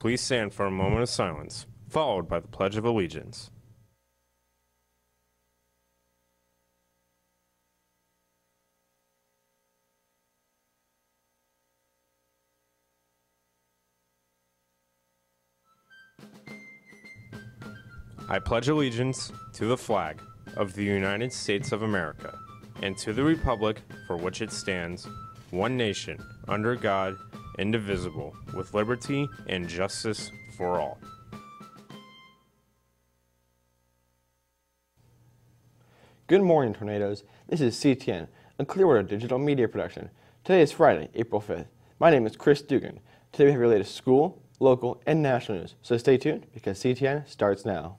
Please stand for a moment of silence, followed by the Pledge of Allegiance. I pledge allegiance to the flag of the United States of America and to the republic for which it stands, one nation, under God, indivisible, with liberty and justice for all. Good morning, Tornadoes. This is CTN, a Clearwater digital media production. Today is Friday, April 5th. My name is Chris Dugan. Today we have your latest school, local, and national news, so stay tuned because CTN starts now.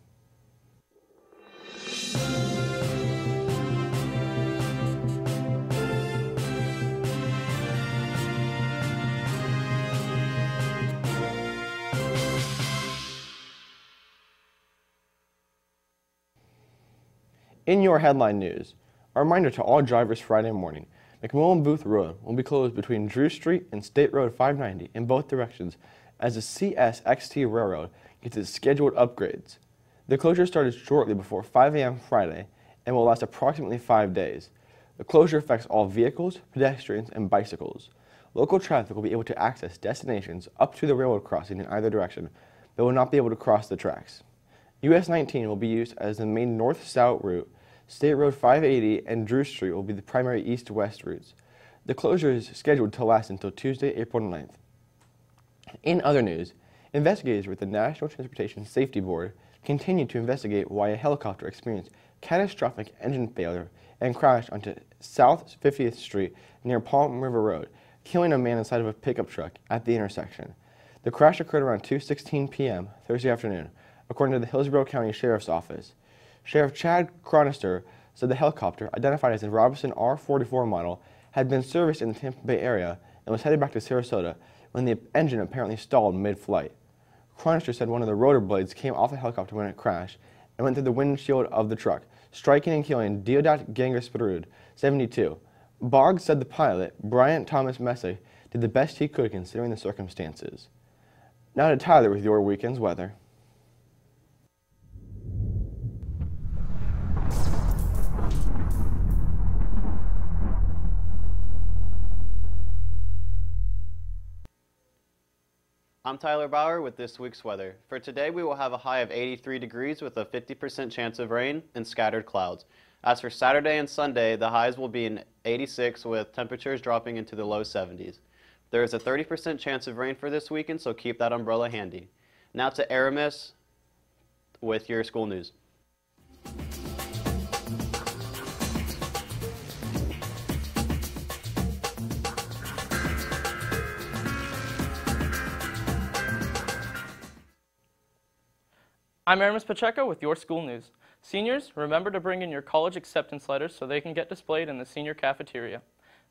In your headline news, a reminder to all drivers Friday morning, McMillan Booth Road will be closed between Drew Street and State Road 590 in both directions as the CSXT Railroad gets its scheduled upgrades. The closure started shortly before 5 a.m. Friday and will last approximately 5 days. The closure affects all vehicles, pedestrians, and bicycles. Local traffic will be able to access destinations up to the railroad crossing in either direction, but will not be able to cross the tracks. US 19 will be used as the main north-south route. State Road 580 and Drew Street will be the primary east-west routes. The closure is scheduled to last until Tuesday, April 9th. In other news, investigators with the National Transportation Safety Board continue to investigate why a helicopter experienced catastrophic engine failure and crashed onto South 50th Street near Palm River Road, killing a man inside of a pickup truck at the intersection. The crash occurred around 2:16 p.m. Thursday afternoon, according to the Hillsborough County Sheriff's Office. Sheriff Chad Cronister said the helicopter, identified as a Robinson R-44 model, had been serviced in the Tampa Bay area and was headed back to Sarasota when the engine apparently stalled mid-flight. Cronister said one of the rotor blades came off the helicopter when it crashed and went through the windshield of the truck, striking and killing Deodat Gangasparud, 72. Boggs said the pilot, Bryant Thomas Messick, did the best he could considering the circumstances. Now to Tyler with your weekend's weather. I'm Tyler Bauer with this week's weather. For today, we will have a high of 83 degrees with a 50% chance of rain and scattered clouds. As for Saturday and Sunday, the highs will be in 86 with temperatures dropping into the low 70s. There is a 30% chance of rain for this weekend, so keep that umbrella handy. Now to Aramis with your school news. I'm Aramis Pacheco with your school news. Seniors, remember to bring in your college acceptance letters so they can get displayed in the senior cafeteria.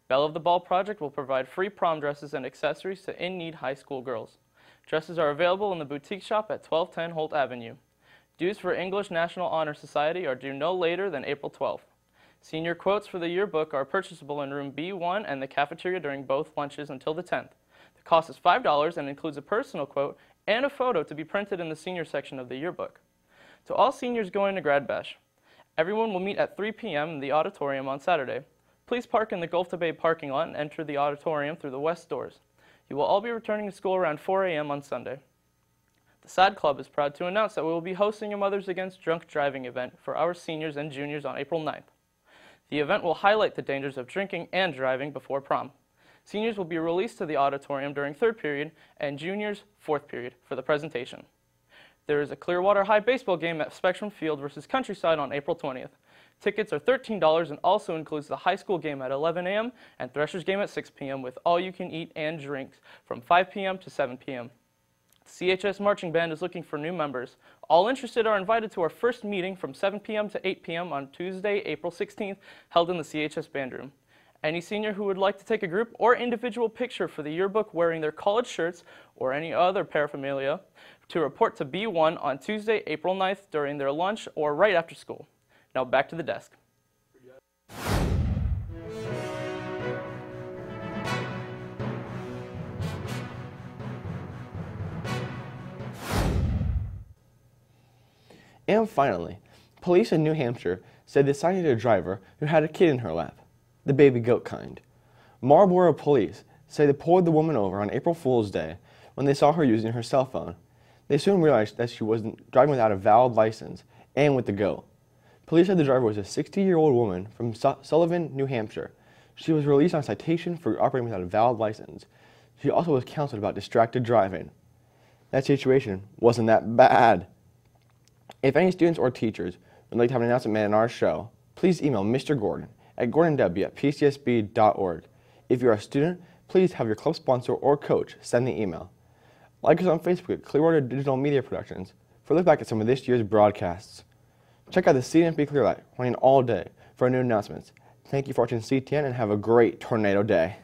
Belle of the Ball Project will provide free prom dresses and accessories to in-need high school girls. Dresses are available in the boutique shop at 1210 Holt Avenue. Dues for English National Honor Society are due no later than April 12th. Senior quotes for the yearbook are purchasable in room B1 and the cafeteria during both lunches until the 10th. The cost is $5 and includes a personal quote and a photo to be printed in the senior section of the yearbook. To all seniors going to Grad Bash, everyone will meet at 3 p.m. in the auditorium on Saturday. Please park in the Gulf to Bay parking lot and enter the auditorium through the west doors. You will all be returning to school around 4 a.m. on Sunday. The SAD Club is proud to announce that we will be hosting a Mothers Against Drunk Driving event for our seniors and juniors on April 9th. The event will highlight the dangers of drinking and driving before prom. Seniors will be released to the auditorium during third period and juniors fourth period for the presentation. There is a Clearwater High baseball game at Spectrum Field versus Countryside on April 20th. Tickets are $13 and also includes the high school game at 11 a.m. and Threshers game at 6 p.m. with all you can eat and drinks from 5 p.m. to 7 p.m. The CHS Marching Band is looking for new members. All interested are invited to our first meeting from 7 p.m. to 8 p.m. on Tuesday, April 16th, held in the CHS Band Room. Any senior who would like to take a group or individual picture for the yearbook wearing their college shirts or any other paraphernalia to report to B1 on Tuesday, April 9th during their lunch or right after school. Now back to the desk. And finally, police in New Hampshire said they cited a driver who had a kid in her lap, the baby goat kind. Marlboro police say they pulled the woman over on April Fool's Day when they saw her using her cell phone. They soon realized that she wasn't driving without a valid license and with the goat. Police said the driver was a 60-year-old woman from Sullivan, New Hampshire. She was released on a citation for operating without a valid license. She also was counseled about distracted driving. That situation wasn't that bad. If any students or teachers would like to have an announcement made on our show, please email Mr. Gordon at gordonw@pcsb.org. If you're a student, please have your club sponsor or coach send the email. Like us on Facebook at Clearwater Digital Media Productions for a look back at some of this year's broadcasts. Check out the CTN Clearlight running all day for our new announcements. Thank you for watching CTN and have a great tornado day.